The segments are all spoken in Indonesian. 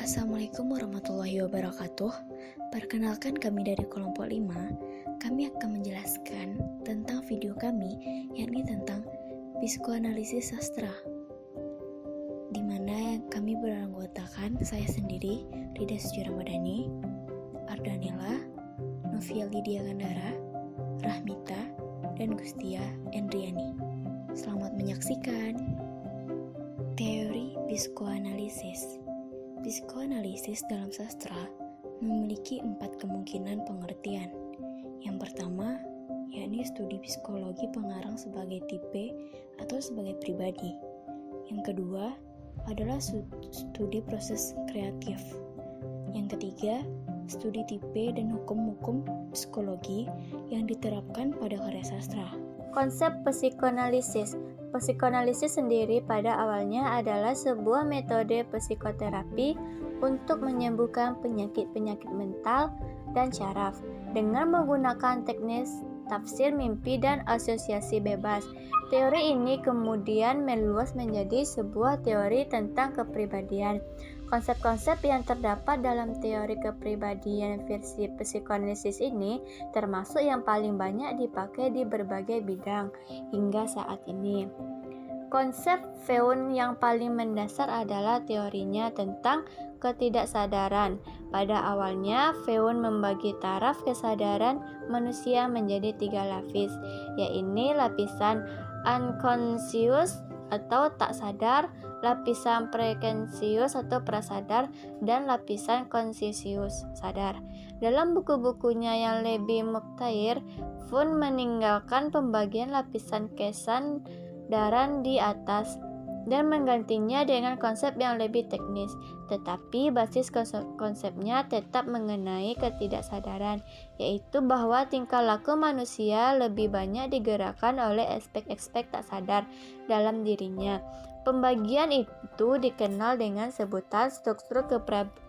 Assalamualaikum warahmatullahi wabarakatuh. Perkenalkan, kami dari kelompok 5. Kami akan menjelaskan tentang video kami, yakni tentang psikoanalisis sastra, di mana kami beranggotakan saya sendiri, Rida Suci Ramadhani, Ardanila, Novia Lydia Gandara, Rahmita, dan Gustia Endriani. Selamat menyaksikan. Teori psikoanalisis. Psikoanalisis dalam sastra memiliki 4 kemungkinan pengertian. Yang pertama, yakni studi psikologi pengarang sebagai tipe atau sebagai pribadi. Yang kedua, adalah studi proses kreatif. Yang ketiga, studi tipe dan hukum-hukum psikologi yang diterapkan pada karya sastra. Konsep psikoanalisis. Psikoanalisis sendiri pada awalnya adalah sebuah metode psikoterapi untuk menyembuhkan penyakit-penyakit mental dan syaraf dengan menggunakan teknik tafsir mimpi dan asosiasi bebas. Teori ini kemudian meluas menjadi sebuah teori tentang kepribadian. Konsep-konsep yang terdapat dalam teori kepribadian versi psikoanalisis ini termasuk yang paling banyak dipakai di berbagai bidang hingga saat ini. Konsep Freud yang paling mendasar adalah teorinya tentang ketidaksadaran. Pada awalnya, Freud membagi taraf kesadaran manusia menjadi 3 lapis, yaitu lapisan unconscious atau tak sadar, lapisan preconscious atau prasadar, dan lapisan conscious sadar. Dalam buku-bukunya yang lebih muktair, Freud meninggalkan pembagian lapisan kesadaran di atas dan menggantinya dengan konsep yang lebih teknis, tetapi basis konsepnya tetap mengenai ketidaksadaran, yaitu bahwa tingkah laku manusia lebih banyak digerakkan oleh aspek-aspek tak sadar dalam dirinya. Pembagian itu dikenal dengan sebutan struktur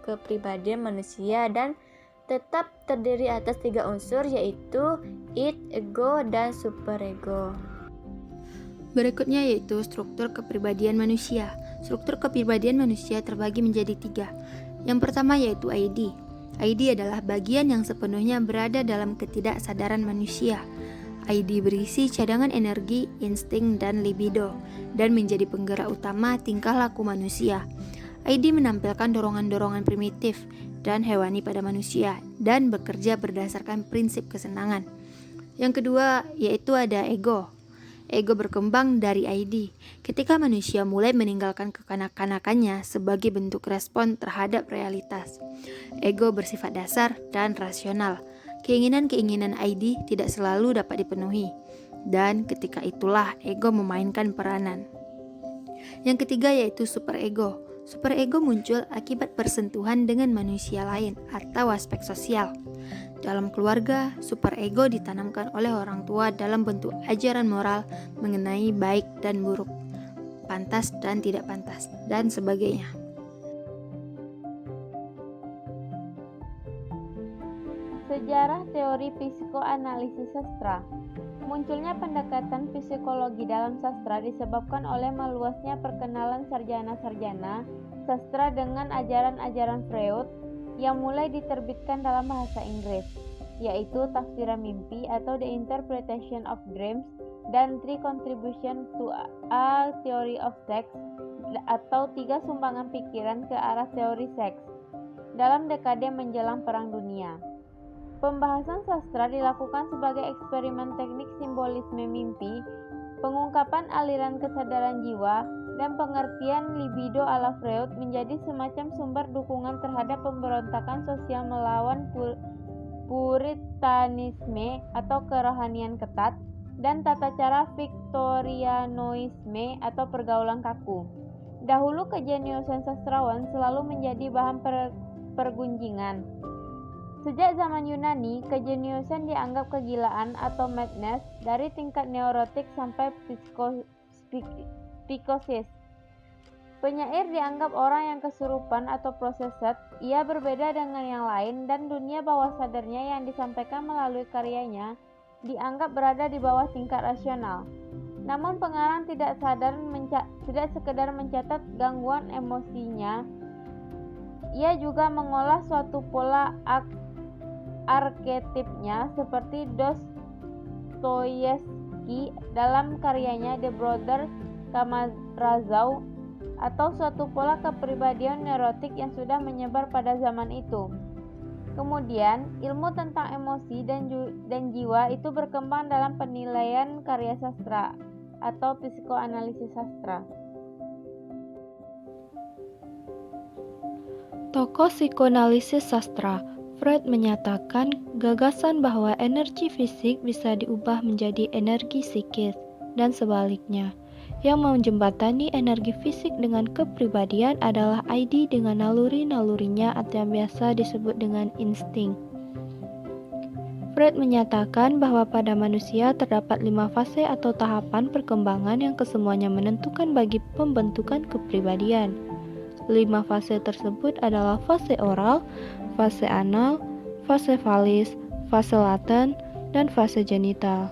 kepribadian manusia dan tetap terdiri atas 3 unsur, yaitu id, ego, dan superego. Berikutnya yaitu struktur kepribadian manusia. Struktur kepribadian manusia terbagi menjadi 3. Yang pertama yaitu ID. ID adalah bagian yang sepenuhnya berada dalam ketidaksadaran manusia. ID berisi cadangan energi, insting, dan libido, dan menjadi penggerak utama tingkah laku manusia. ID menampilkan dorongan-dorongan primitif dan hewani pada manusia, dan bekerja berdasarkan prinsip kesenangan. Yang kedua yaitu ada ego. Ego berkembang dari ID ketika manusia mulai meninggalkan kekanak-kanakannya sebagai bentuk respon terhadap realitas. Ego bersifat dasar dan rasional. Keinginan-keinginan ID tidak selalu dapat dipenuhi, dan ketika itulah ego memainkan peranan. Yang ketiga yaitu superego. Superego muncul akibat persentuhan dengan manusia lain atau aspek sosial. Dalam keluarga, superego ditanamkan oleh orang tua dalam bentuk ajaran moral mengenai baik dan buruk, pantas dan tidak pantas, dan sebagainya. Sejarah teori psikoanalisis sastra. Munculnya pendekatan psikologi dalam sastra disebabkan oleh meluasnya perkenalan sarjana-sarjana sastra dengan ajaran-ajaran Freud yang mulai diterbitkan dalam bahasa Inggris, yaitu Tafsiran Mimpi atau The Interpretation of Dreams dan 3 Contributions to a Theory of Sex atau 3 sumbangan pikiran ke arah teori seks dalam dekade menjelang Perang Dunia. Pembahasan sastra dilakukan sebagai eksperimen teknik simbolisme mimpi, pengungkapan aliran kesadaran jiwa, dan pengertian libido ala Freud menjadi semacam sumber dukungan terhadap pemberontakan sosial melawan puritanisme atau kerohanian ketat dan tata cara Victorianoisme atau pergaulan kaku. Dahulu kejeniusan sastrawan selalu menjadi bahan pergunjingan. Sejak zaman Yunani, kejeniusan dianggap kegilaan atau madness dari tingkat neurotik sampai psikosis. Penyair dianggap orang yang kesurupan atau possessed. Ia berbeda dengan yang lain dan dunia bawah sadarnya yang disampaikan melalui karyanya dianggap berada di bawah tingkat rasional. Namun pengarang tidak sekedar mencatat gangguan emosinya, Ia juga mengolah suatu pola arketipnya seperti Dostoyevsky dalam karyanya The Brothers Karamazov, atau suatu pola kepribadian neurotik yang sudah menyebar pada zaman itu. Kemudian, ilmu tentang emosi dan jiwa itu berkembang dalam penilaian karya sastra atau psikoanalisis sastra. Tokoh psikoanalisis sastra, Freud menyatakan gagasan bahwa energi fisik bisa diubah menjadi energi psikis dan sebaliknya. Yang menjembatani energi fisik dengan kepribadian adalah ID dengan naluri-nalurinya atau yang biasa disebut dengan insting. Freud menyatakan bahwa pada manusia terdapat 5 fase atau tahapan perkembangan yang kesemuanya menentukan bagi pembentukan kepribadian. 5 fase tersebut adalah fase oral, fase anal, fase valis, fase laten, dan fase genital.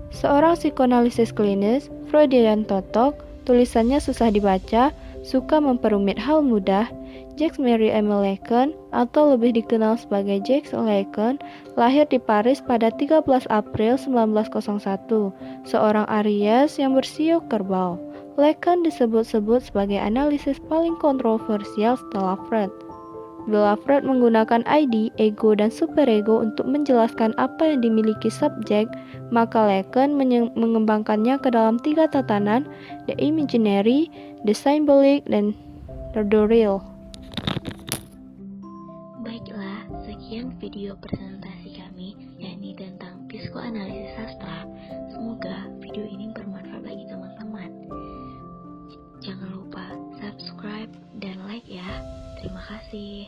Seorang psikoanalisis klinis, Freudian totok, tulisannya susah dibaca, suka memperumit hal mudah, Jacques Marie Emile Lacan, atau lebih dikenal sebagai Jacques Lacan, lahir di Paris pada 13 April 1901, seorang Aries yang bersiok kerbau. Lacan disebut-sebut sebagai analisis paling kontroversial setelah Freud. Bila Freud menggunakan ID, ego, dan superego untuk menjelaskan apa yang dimiliki subjek, maka Lacan mengembangkannya ke dalam 3 tatanan, the imaginary, the symbolic, dan the real. Baiklah, sekian video presentasi kami, yakni tentang psikoanalisis sastra. Semoga video ini bermanfaat bagi teman-teman. Jangan lupa subscribe dan like ya. Terima kasih.